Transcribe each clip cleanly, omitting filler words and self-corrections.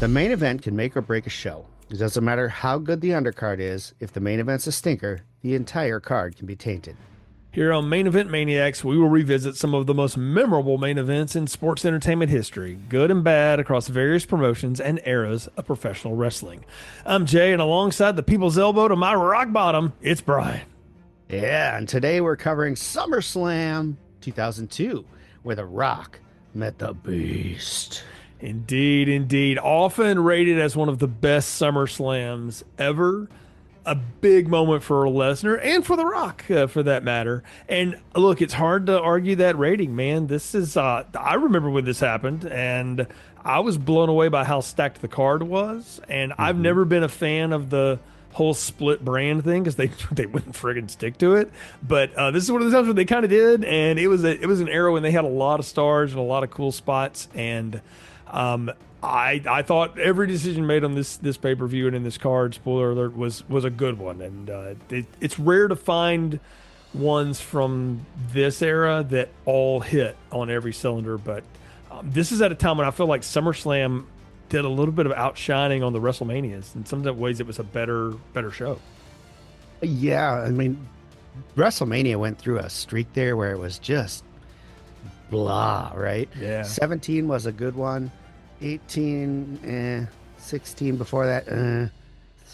The main event can make or break a show. It doesn't matter how good the undercard is. If the main event's a stinker, the entire card can be tainted. Here on Main Event Maniacs, we will revisit some of the most memorable main events in sports entertainment history, good and bad, across various promotions and eras of professional wrestling. I'm Jay, and alongside the people's elbow to my rock bottom, it's Brian. Yeah, and today we're covering SummerSlam 2002, where The Rock met the Beast. Indeed, indeed. Often rated as one of the best SummerSlams ever. A big moment for Lesnar and for The Rock, for that matter. And look, it's hard to argue that rating, man. This is, I remember when this happened, and I was blown away by how stacked the card was. And I've never been a fan of the whole split brand thing because they wouldn't friggin' stick to it. But this is one of the times where they kind of did, and it was an era when they had a lot of stars and a lot of cool spots. And I thought every decision made on this pay-per-view and in this card, spoiler alert, was a good one. And it's rare to find ones from this era that all hit on every cylinder. But this is at a time when I feel like SummerSlam did a little bit of outshining on the WrestleManias. In some ways, it was a better show. Yeah, I mean, WrestleMania went through a streak there where it was just blah, right? Yeah. 17 was a good one. 18, 16 before that,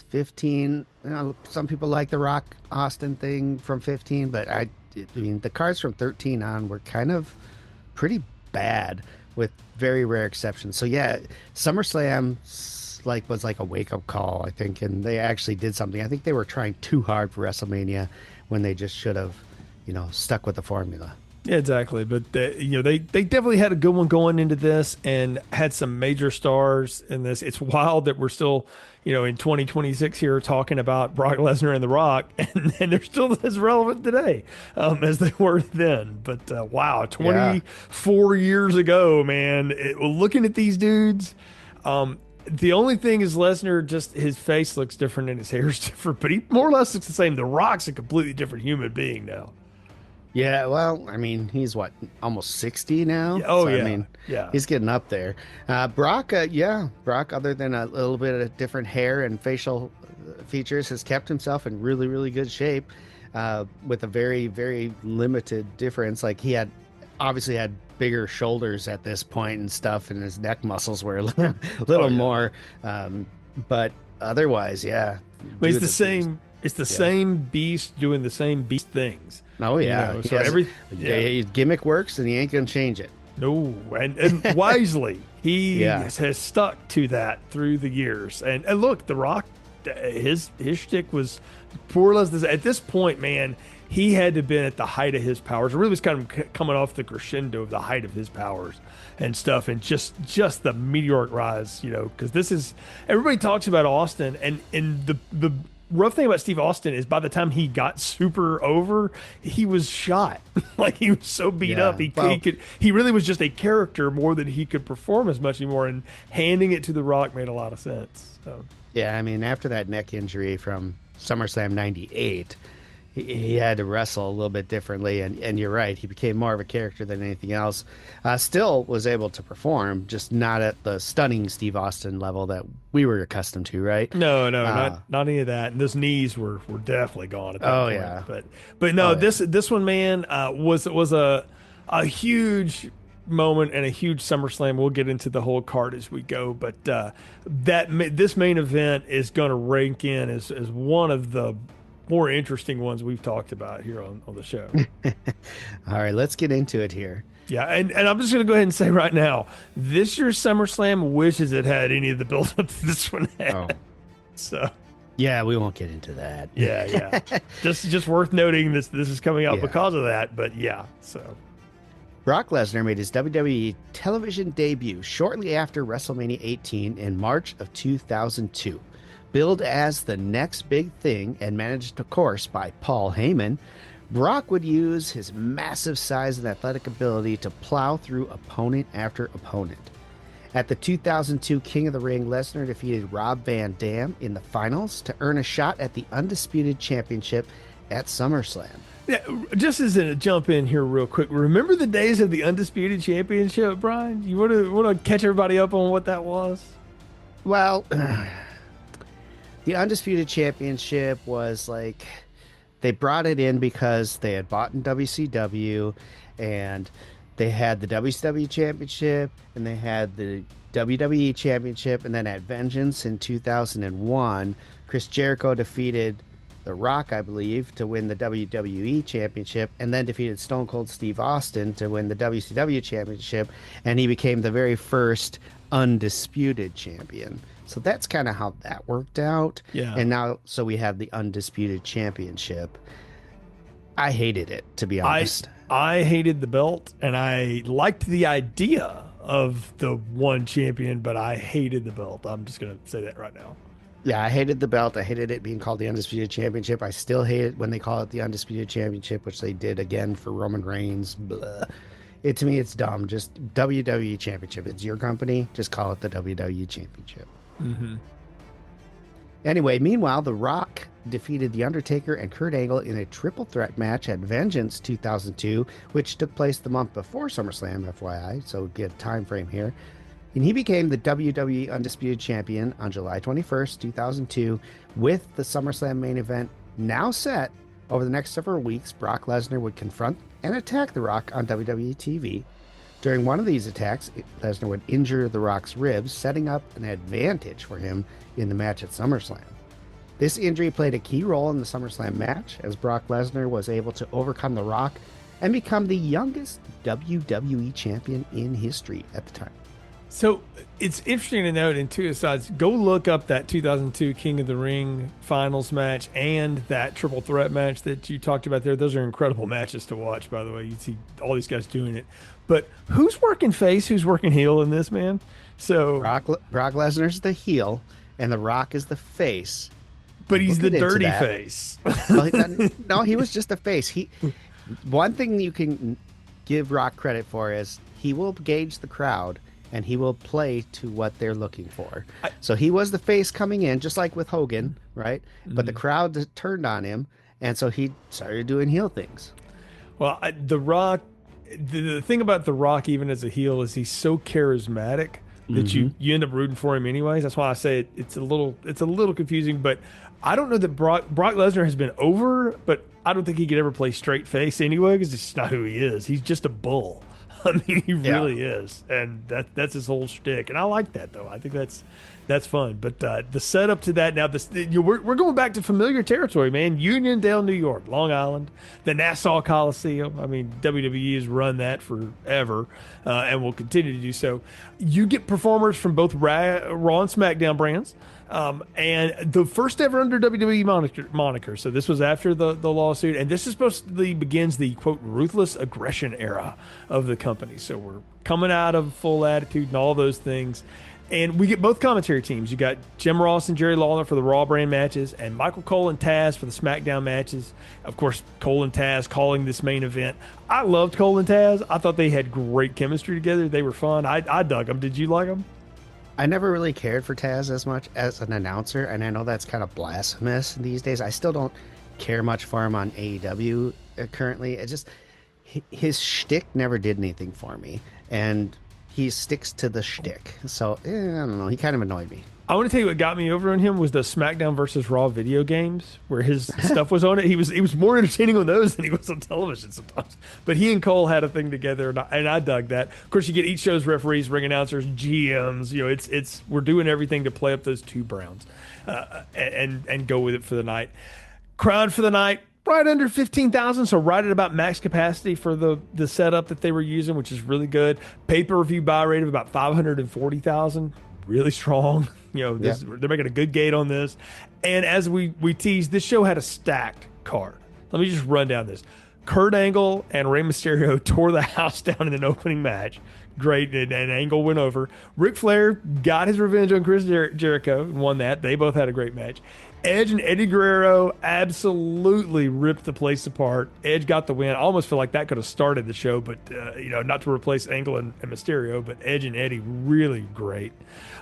15. You know, some people like the Rock Austin thing from 15, but I mean, the cards from 13 on were kind of pretty bad with very rare exceptions. So yeah, SummerSlam was like a wake-up call, I think, and they actually did something. I think they were trying too hard for WrestleMania when they just should have, stuck with the formula. Yeah, exactly. But they definitely had a good one going into this and had some major stars in this. It's wild that we're still, in 2026 here talking about Brock Lesnar and The Rock, and they're still as relevant today as they were then. But wow, 24 years ago, man. Looking at these dudes, the only thing is Lesnar, just his face looks different and his hair's different, but he more or less looks the same. The Rock's a completely different human being now. Yeah, well, I mean, he's almost 60 now? Oh, so, yeah. I mean, yeah. He's getting up there. Brock, Brock, other than a little bit of different hair and facial features, has kept himself in really, really good shape with a very, very limited difference. Like, he obviously had bigger shoulders at this point and stuff, and his neck muscles were a little more. But otherwise, yeah. But it's the same. It's the same beast doing the same beast things. Oh yeah, so his gimmick works, and he ain't gonna change it. No, and wisely he has stuck to that through the years. And look, The Rock, his shtick was more or less this. At this point, man, he had to have been at the height of his powers. It really was kind of coming off the crescendo of the height of his powers and stuff, and just the meteoric rise. Because this is, everybody talks about Austin, and the rough thing about Steve Austin is by the time he got super over, he was shot. Like, he was so beat up. He really was just a character more than he could perform as much anymore. And handing it to The Rock made a lot of sense. So. Yeah, I mean, after that neck injury from SummerSlam '98, he had to wrestle a little bit differently. And you're right, he became more of a character than anything else. Still was able to perform, just not at the stunning Steve Austin level that we were accustomed to, right? No, not any of that. And those knees were definitely gone at that point. Yeah. But no, this one, man, was a huge moment and a huge SummerSlam. We'll get into the whole card as we go, but this main event is going to rank in as one of the more interesting ones we've talked about here on the show. All right, let's get into it here. Yeah, and I'm just going to go ahead and say right now, this year's SummerSlam wishes it had any of the build-up this one had. Oh. So. Yeah, we won't get into that. Yeah. just worth noting this is coming out because of that, but yeah, so. Brock Lesnar made his WWE television debut shortly after WrestleMania 18 in March of 2002. Billed as the next big thing and managed, of course, by Paul Heyman, Brock would use his massive size and athletic ability to plow through opponent after opponent. At the 2002 King of the Ring, Lesnar defeated Rob Van Dam in the finals to earn a shot at the undisputed championship at SummerSlam. Yeah, just as a jump in here real quick, remember the days of the undisputed championship, Brian? You want to catch everybody up on what that was? Well, the Undisputed Championship was like they brought it in because they had bought in WCW and they had the WCW Championship and they had the WWE Championship. And then at Vengeance in 2001, Chris Jericho defeated The Rock, I believe, to win the WWE Championship and then defeated Stone Cold Steve Austin to win the WCW Championship. And he became the very first undisputed champion. So that's kind of how that worked out. Yeah. And now, so we have the undisputed championship. I hated it, to be I honest. I hated the belt and I liked the idea of the one champion, but I hated the belt. I'm just gonna say that right now. Yeah, I hated the belt. I hated it being called the undisputed championship. I still hate it when they call it the undisputed championship, which they did again for Roman Reigns. Blah. It to me, it's dumb. Just WWE championship. It's your company. Just call it the WWE championship. Hmm. Anyway, meanwhile, The Rock defeated The Undertaker and Kurt Angle in a triple threat match at Vengeance 2002, which took place the month before SummerSlam, FYI, so get a time frame here. And he became the WWE Undisputed Champion on July 21st, 2002, with the SummerSlam main event now set. Over the next several weeks, Brock Lesnar would confront and attack The Rock on WWE TV. During one of these attacks, Lesnar would injure The Rock's ribs, setting up an advantage for him in the match at SummerSlam. This injury played a key role in the SummerSlam match, as Brock Lesnar was able to overcome The Rock and become the youngest WWE champion in history at the time. So it's interesting to note in two asides, go look up that 2002 King of the Ring finals match and that triple threat match that you talked about there. Those are incredible matches to watch, by the way. You see all these guys doing it. But who's working face, who's working heel in this, man? So, Brock Lesnar's the heel, and The Rock is the face. but he's the Look into dirty that. face. Well, no, he was just a face. One thing you can give Rock credit for is he will gauge the crowd and he will play to what they're looking for. So he was the face coming in, just like with Hogan, right? But the crowd turned on him, and so he started doing heel things. Well, The Rock, the thing about The Rock, even as a heel, is he's so charismatic that you end up rooting for him anyways. That's why I say it's a little confusing. But I don't know that Brock Lesnar has been over, but I don't think he could ever play straight face anyway because it's just not who he is. He's just a bull. I mean, he really is, and that's his whole shtick. And I like that though. I think that's fun. But the setup to that now, we're going back to familiar territory, man. Uniondale, New York, Long Island, the Nassau Coliseum. I mean, WWE has run that forever, and will continue to do so. You get performers from both Raw and SmackDown brands. And the first ever under WWE moniker. So this was after the lawsuit, and this is supposedly begins the quote ruthless aggression era of the company. So we're coming out of full attitude and all those things. And we get both commentary teams. You got Jim Ross and Jerry Lawler for the Raw brand matches, and Michael Cole and Taz for the SmackDown matches. Of course, Cole and Taz calling this main event. I loved Cole and Taz. I thought they had great chemistry together. They were fun. I dug them. Did you like them? I never really cared for Taz as much as an announcer, and I know that's kind of blasphemous these days. I still don't care much for him on AEW currently. It just his shtick never did anything for me, and he sticks to the shtick. So I don't know. He kind of annoyed me. I want to tell you what got me over on him was the SmackDown versus Raw video games where his stuff was on it. He was more entertaining on those than he was on television sometimes. But he and Cole had a thing together, and I dug that. Of course, you get each show's referees, ring announcers, GMs. You know, it's we're doing everything to play up those two Browns, and go with it for the night. Crowd for the night. Right under 15,000, so right at about max capacity for the setup that they were using, which is really good. Pay-per-view buy rate of about 540,000, really strong. You know, they're making a good gate on this. And as we teased, this show had a stacked card. Let me just run down this. Kurt Angle and Rey Mysterio tore the house down in an opening match. Great, and Angle went over. Ric Flair got his revenge on Chris Jericho and won that. They both had a great match. Edge and Eddie Guerrero absolutely ripped the place apart. Edge got the win. I almost feel like that could have started the show, but not to replace Angle and Mysterio, but Edge and Eddie really great.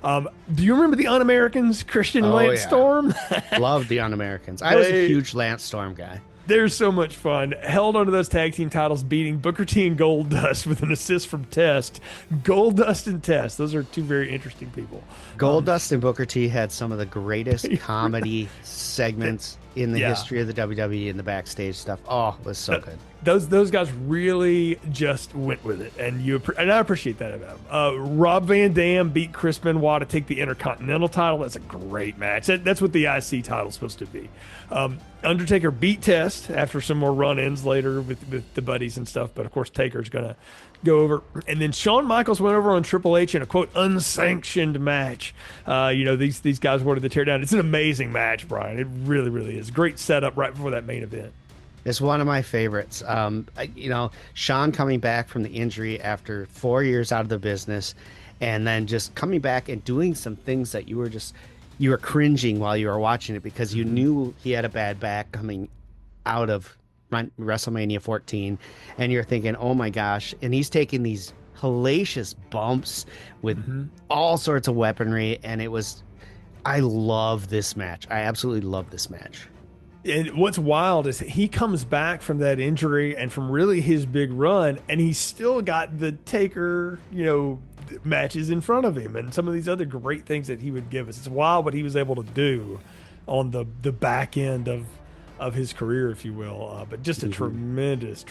Do you remember the Un-Americans, Christian and Lance Storm? Loved the Un-Americans. I was a huge Lance Storm guy. They're so much fun. Held onto those tag team titles, beating Booker T and Goldust with an assist from Test. Goldust and Test. Those are two very interesting people. Goldust and Booker T had some of the greatest comedy segments in the Yeah. history of the WWE and the backstage stuff. Oh, it was so good. Those guys really just went with it, and I appreciate that about them. Rob Van Dam beat Chris Benoit to take the Intercontinental title. That's a great match. That's what the IC title's supposed to be. Undertaker beat Test after some more run-ins later with the buddies and stuff, but of course Taker's gonna go over. And then Shawn Michaels went over on Triple H in a quote unsanctioned match. These guys wanted to tear down. It's an amazing match, Brian. It really, really is. Great setup right before that main event. It's one of my favorites. Sean coming back from the injury after 4 years out of the business, and then just coming back and doing some things that you were cringing while you were watching it because you knew he had a bad back coming out of WrestleMania 14, and you're thinking, oh my gosh, and he's taking these hellacious bumps with all sorts of weaponry, and I love this match. I absolutely love this match. And what's wild is he comes back from that injury and from really his big run, and he's still got the Taker, matches in front of him and some of these other great things that he would give us. It's wild what he was able to do on the back end of his career, if you will. But just a tremendous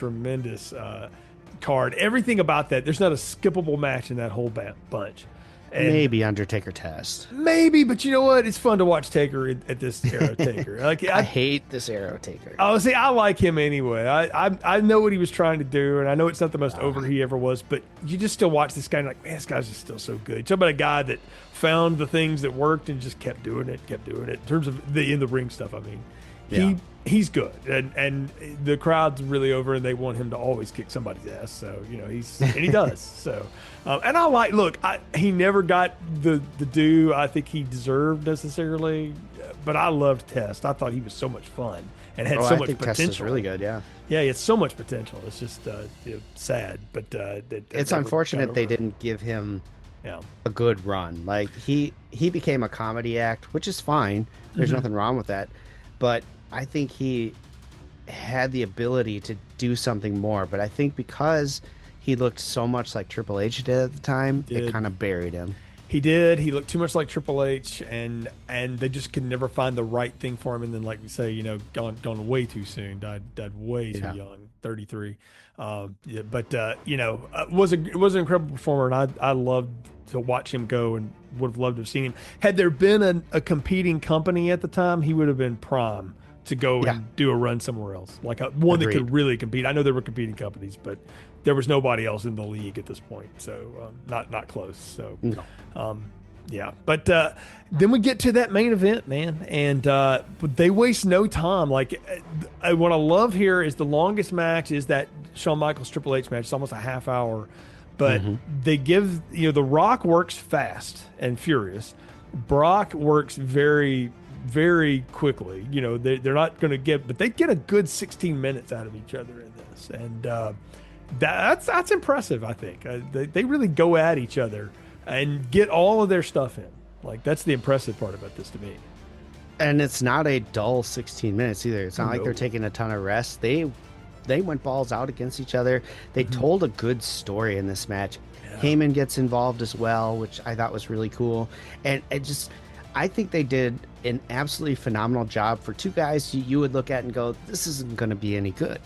card. Everything about that. There's not a skippable match in that whole bunch. And maybe Undertaker Test. Maybe, but you know what? It's fun to watch Taker at this era. Taker, I hate this era Taker. Oh, see, I like him anyway. I know what he was trying to do, and I know it's not the most over he ever was, but you just still watch this guy and like, man, this guy's just still so good. Talk about a guy that found the things that worked and just kept doing it. In terms of the in the ring stuff, I mean, he's good, and the crowd's really over, and they want him to always kick somebody's ass. So he does. So, and he never got the due I think he deserved necessarily, but I loved Test. I thought he was so much fun and had so much potential. Test is really good, yeah. Yeah, he had so much potential. It's just sad, but it's unfortunate they didn't give him a good run. Like he became a comedy act, which is fine. There's nothing wrong with that, but I think he had the ability to do something more, but I think because he looked so much like Triple H did at the time, it kind of buried him. He did. He looked too much like Triple H, and they just could never find the right thing for him. And then, like we say, gone way too soon. Died way too young, 33. Was an incredible performer, and I loved to watch him go, and would have loved to have seen him. Had there been a competing company at the time, he would have been prime to go and do a run somewhere else, like one that could really compete. I know there were competing companies, but there was nobody else in the league at this point, so not close. So, But then we get to that main event, man, and they waste no time. Like what I love here is the longest match is that Shawn Michaels Triple H match. It's almost a half hour, but they give The Rock works fast and furious. Brock works very, very quickly. They're not going to but they get a good 16 minutes out of each other in this, and that's impressive. I think they really go at each other and get all of their stuff in. Like that's the impressive part about this to me. And it's not a dull 16 minutes either. It's not like they're taking a ton of rest. They went balls out against each other. They told a good story in this match. Heyman gets involved as well, which I thought was really cool. And I think they did an absolutely phenomenal job for two guys you would look at and go, this isn't going to be any good,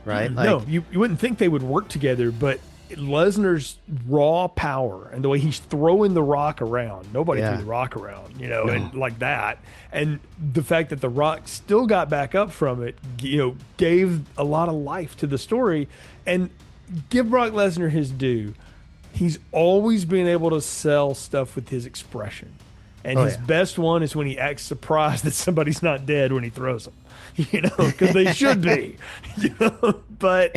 right? No, you wouldn't think they would work together, but Lesnar's raw power and the way he's throwing the Rock around, nobody threw the Rock around, and like that. And the fact that the Rock still got back up from it, gave a lot of life to the story. And give Brock Lesnar his due. He's always been able to sell stuff with his expression. And his best one is when he acts surprised that somebody's not dead when he throws them, because they should be, but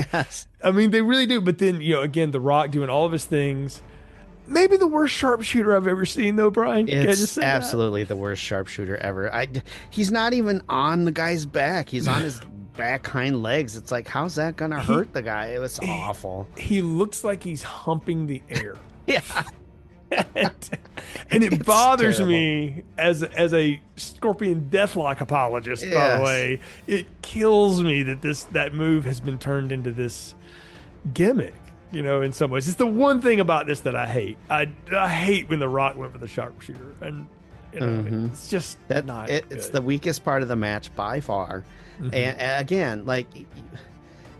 I mean, they really do. But then, again, The Rock doing all of his things, maybe the worst sharpshooter I've ever seen though, Brian. It's absolutely the worst sharpshooter ever. He's not even on the guy's back. He's on his back hind legs. It's like, how's that going to hurt the guy? It was awful. He looks like he's humping the air. And it It's bothers terrible. me as a Scorpion Deathlock apologist, by the Yes. way. It kills me that that move has been turned into this gimmick, in some ways. It's the one thing about this that I hate. I hate when The Rock went for the sharpshooter. And, Hmm. it's just That not it's good. the weakest part of the match by far. Hmm. And again, like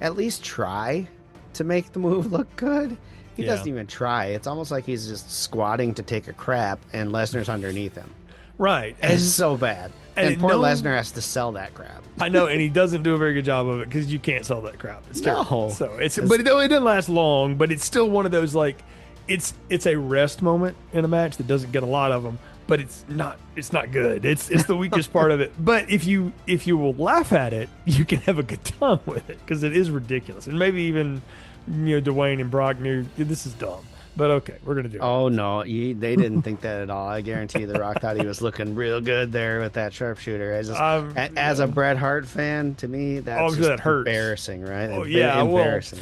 at least try to make the move look good. He Yeah. doesn't even try. It's almost like he's just squatting to take a crap and Lesnar's underneath him. Right. It's so bad. And And poor no, Lesnar has to sell that crap. I know, and he doesn't do a very good job of it because you can't sell that crap. It's terrible. No. So It's- but it didn't last long. But it's still one of those like, it's a rest moment in a match that doesn't get a lot of them. But it's not good. It's the weakest part of it. But if you will laugh at it, you can have a good time with it because it is ridiculous. And maybe even Dwayne and Brock knew this is dumb. But okay, we're gonna do it. Oh no, they didn't think that at all. I guarantee The Rock thought he was looking real good there with that sharpshooter. As a Bret Hart fan, to me, that's Obviously just that hurts. embarrassing, right? Oh yeah, well, Embarrassing.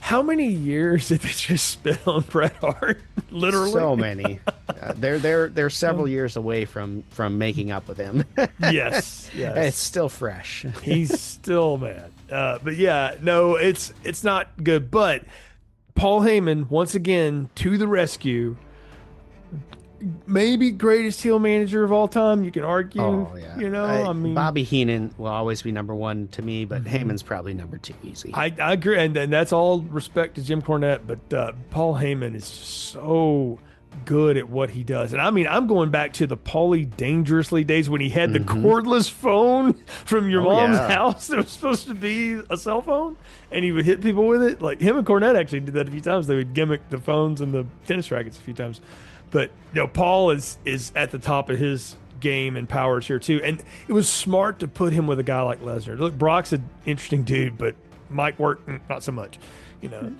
how many years did they just spend on Bret Hart? Literally, So many. They're several years away from making up with him. Yes, yes. It's still fresh. He's still mad. But yeah, no, it's not good. But Paul Heyman, once again, to the rescue. Maybe greatest heel manager of all time. You can argue. Oh yeah. I mean, Bobby Heenan will always be number one to me, but Heyman's probably number two easy. I agree, and that's all respect to Jim Cornette. But Paul Heyman is so good at what he does. And I mean, I'm going back to the Paulie Dangerously days when he had the cordless phone from your Oh, mom's yeah. house that was supposed to be a cell phone, and he would hit people with it. Like him and Cornette actually did that a few times. They would gimmick the phones and the tennis rackets a few times. But Paul is at the top of his game and powers here too. And it was smart to put him with a guy like Lesnar. Look, Brock's an interesting dude, but Mike worked not so much.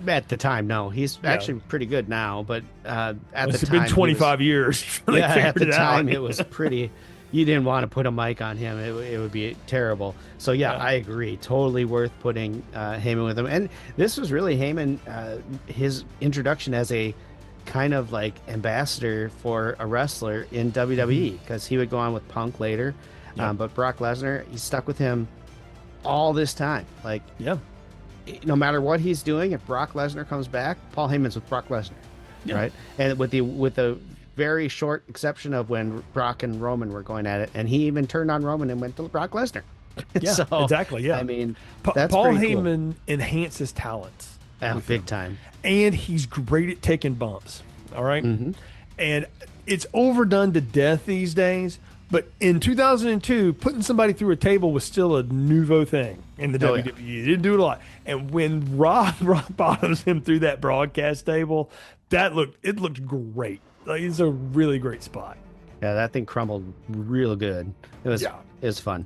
At the time, no, he's actually pretty good now. But at the It's time, been 25 years. They yeah, at figured the it time out. it was pretty. You didn't want to put a mic on him; it would be terrible. So yeah, I agree. Totally worth putting Heyman with him. And this was really Heyman, his introduction as a kind of like ambassador for a wrestler in WWE because he would go on with Punk later. Yeah. But Brock Lesnar, he stuck with him all this time. Like Yeah. no matter what he's doing, if Brock Lesnar comes back, Paul Heyman's with Brock Lesnar, right? And with the very short exception of when Brock and Roman were going at it, and he even turned on Roman and went to Brock Lesnar. Yeah, So, exactly. Yeah. I mean, Paul that's pretty cool. Heyman enhances talents. Big time. And he's great at taking bumps. All right? Mm-hmm. And it's overdone to death these days. But in 2002, putting somebody through a table was still a nouveau thing in the Oh, yeah. WWE. You didn't do it a lot. And when Rock bottoms him through that broadcast table, it looked great. Like, it's a really great spot. Yeah, that thing crumbled real good. It was Yeah. it was fun.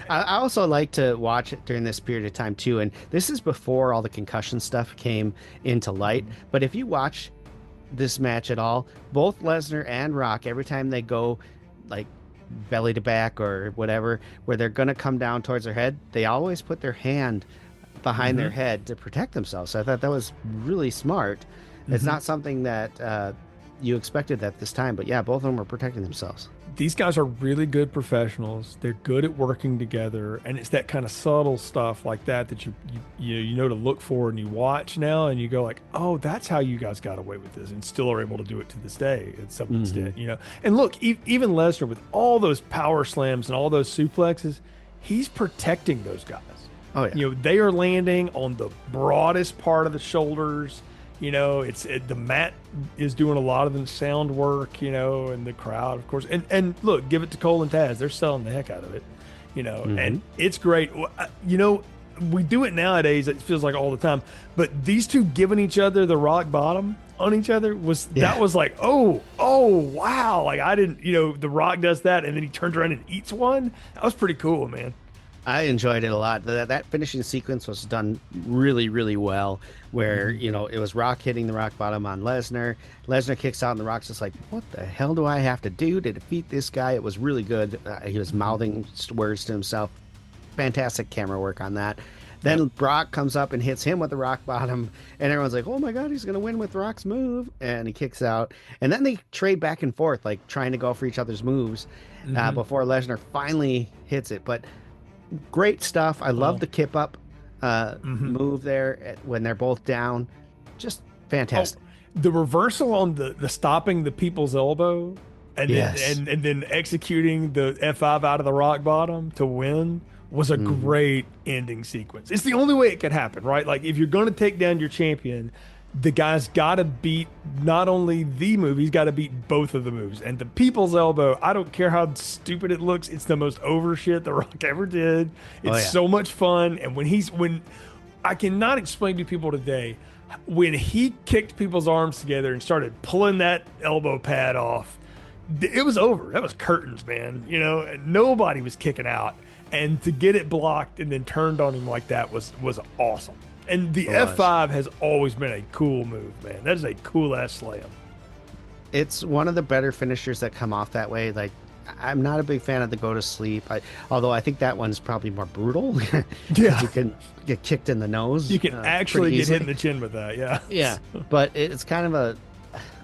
I also like to watch it during this period of time too, and this is before all the concussion stuff came into light. But if you watch this match at all, both Lesnar and Rock, every time they go like belly to back or whatever, where they're gonna come down towards their head, they always put their hand behind their head to protect themselves. So I thought that was really smart. It's not something that you expected at this time, but yeah, both of them were protecting themselves. These guys are really good professionals. They're good at working together, and it's that kind of subtle stuff like that you know to look for, and you watch now, and you go like, oh, that's how you guys got away with this, and still are able to do it to this day at some extent, And look, even Lesnar with all those power slams and all those suplexes, he's protecting those guys. Oh yeah. They are landing on the broadest part of the shoulders. The mat is doing a lot of the sound work, and the crowd, of course. And look, give it to Cole and Taz. They're selling the heck out of it, and it's great. We do it nowadays. It feels like all the time, but these two giving each other the rock bottom on each other that was like, oh, wow. Like I didn't, the Rock does that and then he turns around and eats one. That was pretty cool, man. I enjoyed it a lot. That finishing sequence was done really, really well. Where it was Rock hitting the rock bottom on Lesnar. Lesnar kicks out, and the Rock's just like, "What the hell do I have to do to defeat this guy?" It was really good. He was mouthing words to himself. Fantastic camera work on that. Yep. Then Brock comes up and hits him with the rock bottom, and everyone's like, "Oh my God, he's gonna win with Rock's move!" And he kicks out, and then they trade back and forth, like trying to go for each other's moves, Hmm. before Lesnar finally hits it. But great stuff. I love Well, the kip up hmm move there when they're both down. Just oh, fantastic. the reversal on the stopping the people's elbow and then Yes. and then executing the F5 out of the rock bottom to win was a Hmm. great ending sequence. It's the only way it could happen, right? Like if you're going to take down your champion, the guy's got to beat not only the move, he's got to beat both of the moves. And the people's elbow, I don't care how stupid it looks, it's the most over shit The Rock ever did. Oh It's yeah. so much fun. And when I cannot explain to people today when he kicked people's arms together and started pulling that elbow pad off, it was over. That was curtains, man. You know, and nobody was kicking out. And to get it blocked and then turned on him like that was awesome. And the It was. F5 has always been a cool move, man. That is a cool ass slam. It's one of the better finishers that come off that way. Like, I'm not a big fan of the go to sleep. Although I think that one's probably more brutal because Yeah. you can get kicked in the nose You can actually pretty get hit in easily. the chin with that. Yeah. Yeah, but it's kind of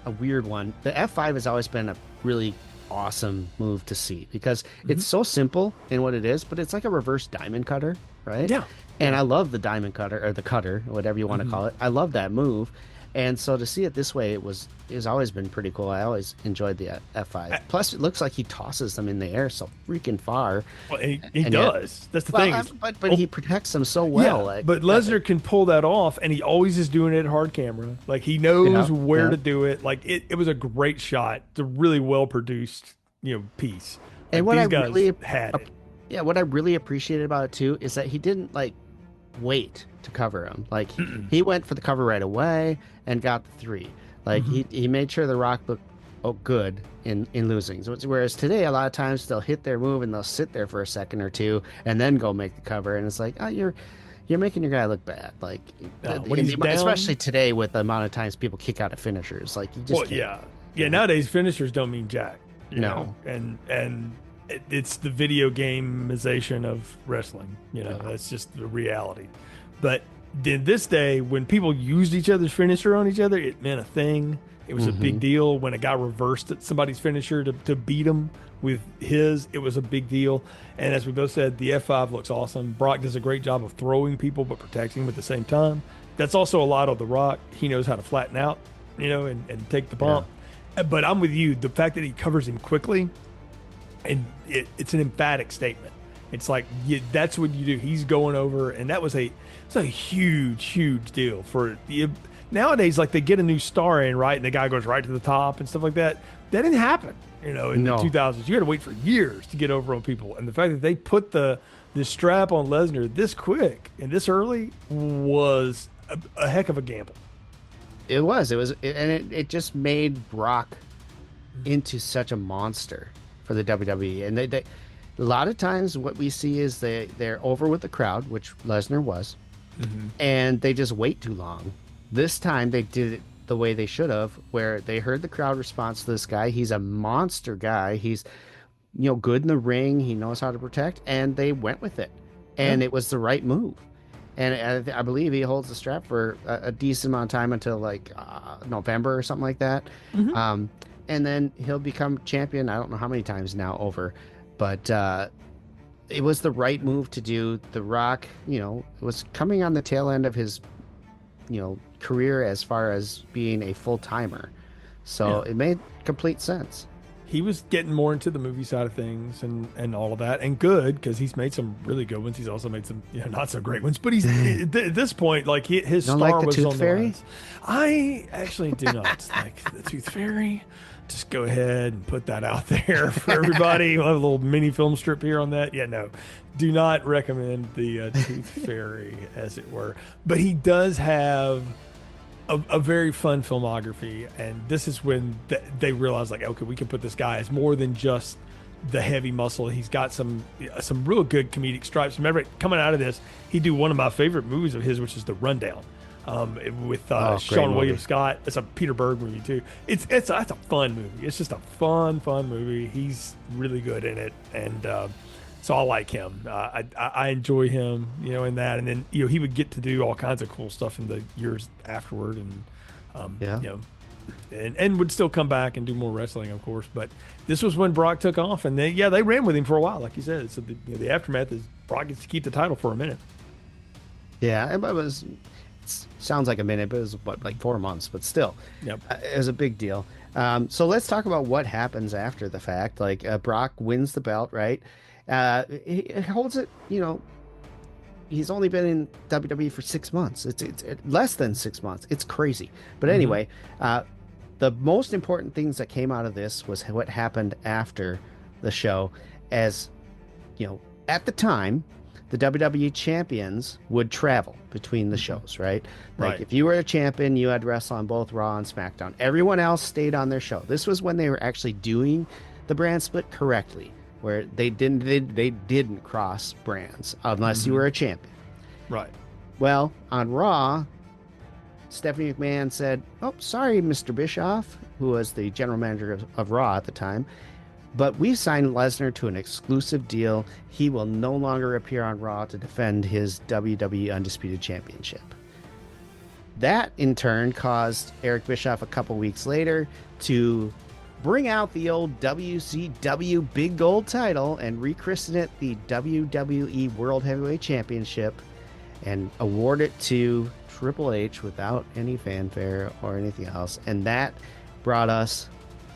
a weird one. The F5 has always been a really awesome move to see because Mhm. it's so simple in what it is, but it's like a reverse diamond cutter, right? Yeah. And Yeah. I love the diamond cutter or the cutter, whatever you want to Mhm. call it. I love that move. And so to see it this way, it's always been pretty cool. I always enjoyed the F5. Plus, it looks like he tosses them in the air so freaking far, Well, he and yet, does. That's the well, thing. Is, but oh, he protects them so well. yeah, Like, but Lesnar can pull that off, and he always is doing it hard camera. Like he yeah, knows where yeah. to do it. Like it was a great shot. It's a really well produced, piece. And Like what I these guys really, had it. yeah, what I really appreciated about it too is that he didn't like wait to cover him. Like Mm-mm. he went for the cover right away and got the three. Like Mhm. he made sure the Rock looked good in losing. So whereas today a lot of times they'll hit their move and they'll sit there for a second or two and then go make the cover, and it's like, oh, you're making your guy look bad. Like When he's especially down, today with the amount of times people kick out of finishers. Like you just well, can't. yeah, yeah. Nowadays finishers don't mean jack. No. And it's the video gamization of wrestling. That's just the reality. But in this day, when people used each other's finisher on each other, it meant a thing. It was a big Hmm. deal. When a guy reversed somebody's finisher to beat him with his, it was a big deal. And as we both said, the F5 looks awesome. Brock does a great job of throwing people but protecting them at the same time. That's also a lot of The Rock. He knows how to flatten out, and take the bump. But I'm with you. The fact that he covers him quickly, and it's an emphatic statement. It's like that's what you do. He's going over, and it's a huge, huge deal for you. Nowadays. Like they get a new star in, right, and the guy goes right to the top and stuff like that. That didn't happen, in the No. 2000s. You had to wait for years to get over on people, and the fact that they put the strap on Lesnar this quick and this early was a heck of a gamble. It just made Brock into such a monster for the WWE. And they a lot of times what we see is they're over with the crowd, which Lesnar was, Mm-hmm. and they just wait too long. This time they did it the way they should have, where they heard the crowd response to this guy. He's a monster guy. He's good in the ring. He knows how to protect, and they went with it, Yeah. and it was the right move. And I believe he holds the strap for a decent amount of time until like November or something like that. Mhm. And then he'll become champion. I don't know how many times now over, but it was the right move to do. The Rock, was coming on the tail end of his, career as far as being a full timer. So Yeah. it made complete sense. He was getting more into the movie side of things and all of that, and good because he's made some really good ones. He's also made some not so great ones, but he's at this point like his Don't star like the was Tooth on the Fairy? rise. I actually do not like the Tooth Fairy. Just go ahead and put that out there for everybody. We'll have a little mini film strip here on that. Yeah, no, do not recommend the Tooth Fairy, as it were. But he does have a very fun filmography, and this is when they realize like, okay, we can put this guy as more than just the heavy muscle. He's got some real good comedic stripes. Remember, coming out of this, he do one of my favorite movies of his, which is The Rundown, with Great Sean movie. William Scott. It's a Peter Berg movie too. That's a fun movie. It's just a fun movie. He's really good in it, and So I like him. I enjoy him, in that. And then, he would get to do all kinds of cool stuff in the years afterward. And, Yeah. and would still come back and do more wrestling, of course. But this was when Brock took off. And they ran with him for a while, like you said. So the aftermath is Brock gets to keep the title for a minute. Yeah, it was. It sounds like a minute, but it was what, like 4 months, but still, Yep. it was a big deal. So let's talk about what happens after the fact. Like Brock wins the belt, right? He holds it. He's only been in WWE for 6 months. It's less than 6 months. It's crazy. But anyway, the most important things that came out of this was what happened after the show, as at the time, the WWE champions would travel between the shows, right? Like Right. if you were a champion, you had to wrestle on both Raw and SmackDown. Everyone else stayed on their show. This was when they were actually doing the brand split correctly, where they didn't cross brands unless you were a champion. Right. Well, on Raw, Stephanie McMahon said, "Oh, sorry, Mr. Bischoff," who was the general manager of Raw at the time, "but we've signed Lesnar to an exclusive deal. He will no longer appear on Raw to defend his WWE Undisputed Championship." That, in turn, caused Eric Bischoff a couple weeks later to bring out the old WCW Big Gold title and rechristen it the WWE World Heavyweight Championship and award it to Triple H without any fanfare or anything else. And that brought us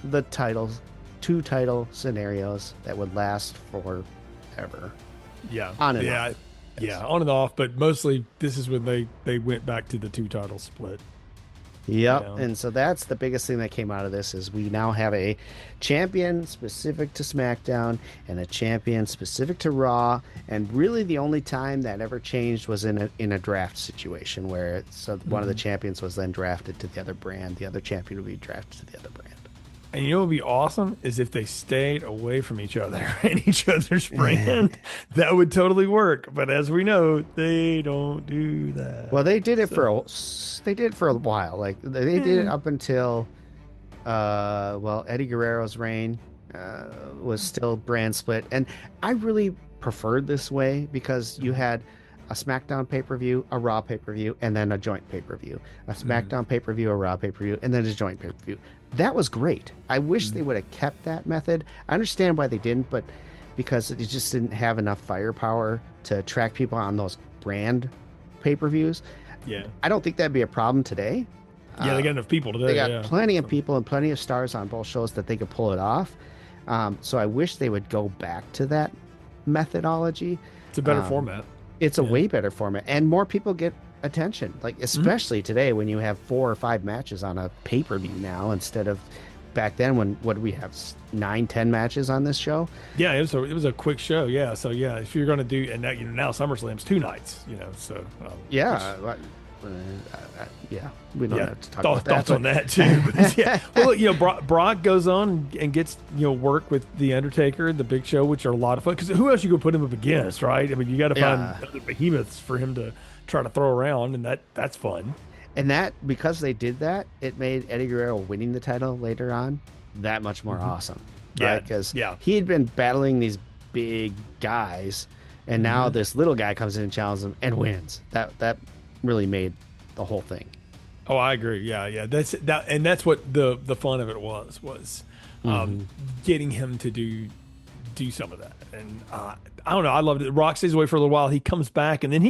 the titles, two title scenarios that would last forever. Yeah. On and yeah. off. Yeah. On and off. But mostly this is when they went back to the two title split. Yep. Yeah. And so that's the biggest thing that came out of this is we now have a champion specific to SmackDown and a champion specific to Raw. And really the only time that ever changed was in a draft situation where one of the champions was then drafted to the other brand. The other champion would be drafted to the other brand. And what would be awesome is if they stayed away from each other and each other's brand. That would totally work. But as we know, they don't do that. Well, they did it for a while. Like they did it up until Eddie Guerrero's reign was still brand split, and I really preferred this way because you had a SmackDown pay-per-view, a Raw pay-per-view, and then a joint pay-per-view. A SmackDown pay-per-view, a Raw pay-per-view, and then a joint pay-per-view. That was great. I wish they would have kept that method. I understand why they didn't, but because it just didn't have enough firepower to attract people on those brand pay-per-views. Yeah. I don't think that'd be a problem today. Yeah, they got enough people today. They got plenty of people and plenty of stars on both shows that they could pull it off. So I wish they would go back to that methodology. It's a better format. It's a way better format, and more people get attention. Like especially today when you have 4 or 5 matches on a pay-per-view now instead of back then when what do we have 9-10 matches on this show? Yeah, it was a quick show. Yeah, so yeah, if you're going to do and now SummerSlam's 2 nights. So yeah. Yeah, we don't have to talk about that. Thoughts on that too. But yeah. Well, Brock goes on and gets work with the Undertaker, the Big Show, which are a lot of fun. Because who else you gonna put him up against, right? I mean, you got to find other behemoths for him to try to throw around, and that's fun. And that because they did that, it made Eddie Guerrero winning the title later on that much more awesome, right? Because he had been battling these big guys, and now this little guy comes in and challenges him and wins. That really made the whole thing. Oh, I agree. Yeah. That's what the fun of it was getting him to do some of that. And I don't know. I loved it. Rock stays away for a little while. He comes back, and then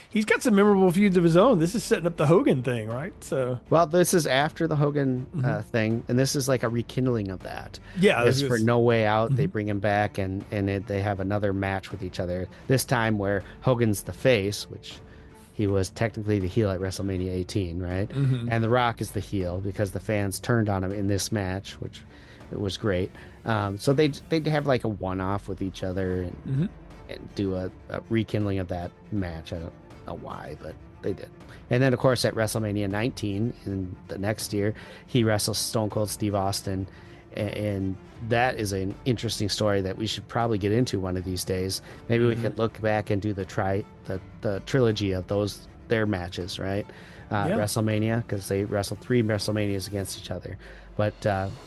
he's got some memorable feuds of his own. This is setting up the Hogan thing, right? So this is after the Hogan thing, and this is like a rekindling of that. Yeah, this for No Way Out. They bring him back, and they have another match with each other. This time where Hogan's the face, which he was technically the heel at WrestleMania 18, right? And The Rock is the heel because the fans turned on him in this match, which it was great. So they'd have like a one-off with each other and do a rekindling of that match. I don't know why, but they did. And then, of course, at WrestleMania 19 in the next year, he wrestles Stone Cold Steve Austin. And that is an interesting story that we should probably get into one of these days. Maybe we could look back and do the trilogy of their matches, right? WrestleMania, because they wrestled 3 WrestleManias against each other. But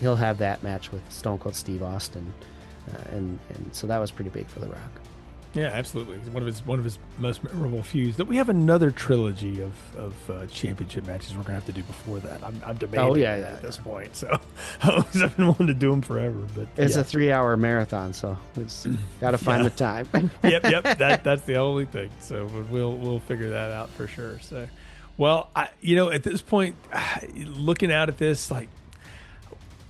he'll have that match with Stone Cold Steve Austin, and so that was pretty big for The Rock. Yeah, absolutely. It's one of his most memorable feuds. That we have another trilogy of championship matches we're gonna have to do before that. I'm demanding yeah, at this point. So I've been wanting to do them forever, but It's yeah. a 3-hour marathon, so it's got to find the time. Yep. That's the only thing. So we'll figure that out for sure. So, well, at this point, looking out at this, like,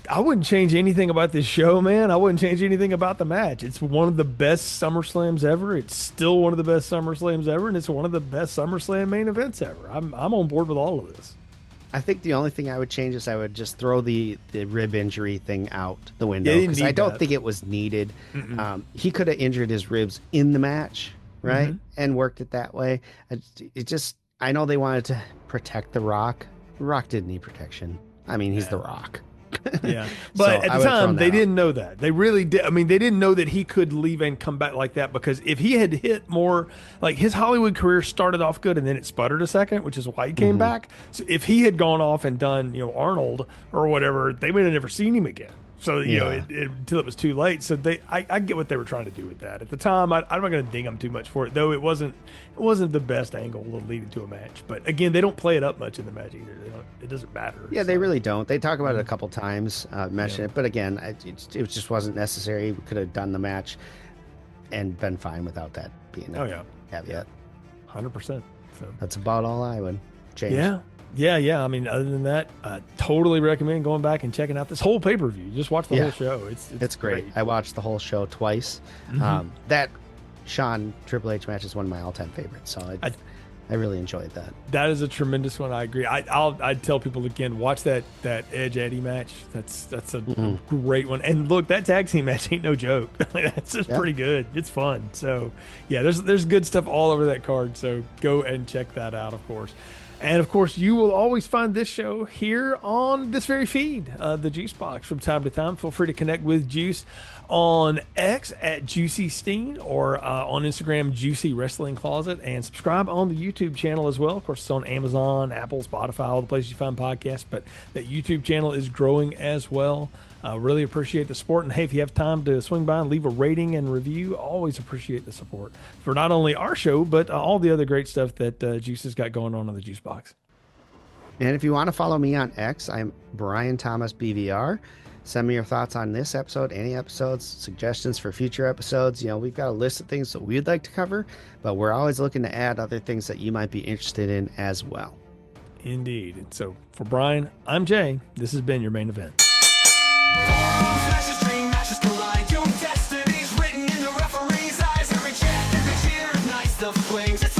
I wouldn't change anything about this show, man. I wouldn't change anything about the match. It's one of the best SummerSlams ever. It's still one of the best SummerSlams ever, and it's one of the best SummerSlam main events ever. I'm on board with all of this. I think the only thing I would change is I would just throw the rib injury thing out the window Yeah, you didn't because I need don't that. think it was needed. He could have injured his ribs in the match, right, and worked it that way. I know they wanted to protect The Rock. The Rock didn't need protection. I mean, he's The Rock. Yeah, but So at I the would have time thrown they that out. didn't know that. They really did. I mean, they didn't know that he could leave and come back like that, because if he had hit more, like, his Hollywood career started off good and then it sputtered a second, which is why he came back. So if he had gone off and done, Arnold or whatever, they would have never seen him again. So until it was too late. So I get what they were trying to do with that. At the time, I'm not going to ding them too much for it, though. It wasn't the best angle leading to a match. But again, they don't play it up much in the match either. It doesn't matter. Yeah, they really don't. They talk about it a couple times, mention it, but again, it just wasn't necessary. We could have done the match and been fine without that being a caveat. 100%. So That's about all I would change. Yeah. I mean, other than that, totally recommend going back and checking out this whole pay-per-view. Just watch the whole show. It's great. I watched the whole show twice. That Shawn Triple H match is one of my all-time favorites, so I really enjoyed that. That is a tremendous one. I agree. I'd tell people again, watch that Edge Eddie match. That's a great one. And look, that tag team match ain't no joke. That's just pretty good. It's fun. So yeah, there's good stuff all over that card. So go and check that out, of course. And of course, you will always find this show here on this very feed, the Juice Box, from time to time. Feel free to connect with Juice on X at Juicy Steen, or on Instagram, Juicy Wrestling Closet, and subscribe on the YouTube channel as well. Of course, it's on Amazon, Apple, Spotify, all the places you find podcasts, but that YouTube channel is growing as well. Really appreciate the support. And hey, if you have time to swing by and leave a rating and review, always appreciate the support for not only our show, but all the other great stuff that Juice has got going on in the Juice Box. And if you want to follow me on X, I'm Brian Thomas BVR. Send me your thoughts on this episode, any episodes, suggestions for future episodes. We've got a list of things that we'd like to cover, but we're always looking to add other things that you might be interested in as well. Indeed. And so for Brian, I'm Jay. This has been your main event. Matches dream, matches collide. Your destiny's written in the referee's eyes. Every chant, every cheer ignites the flames. It's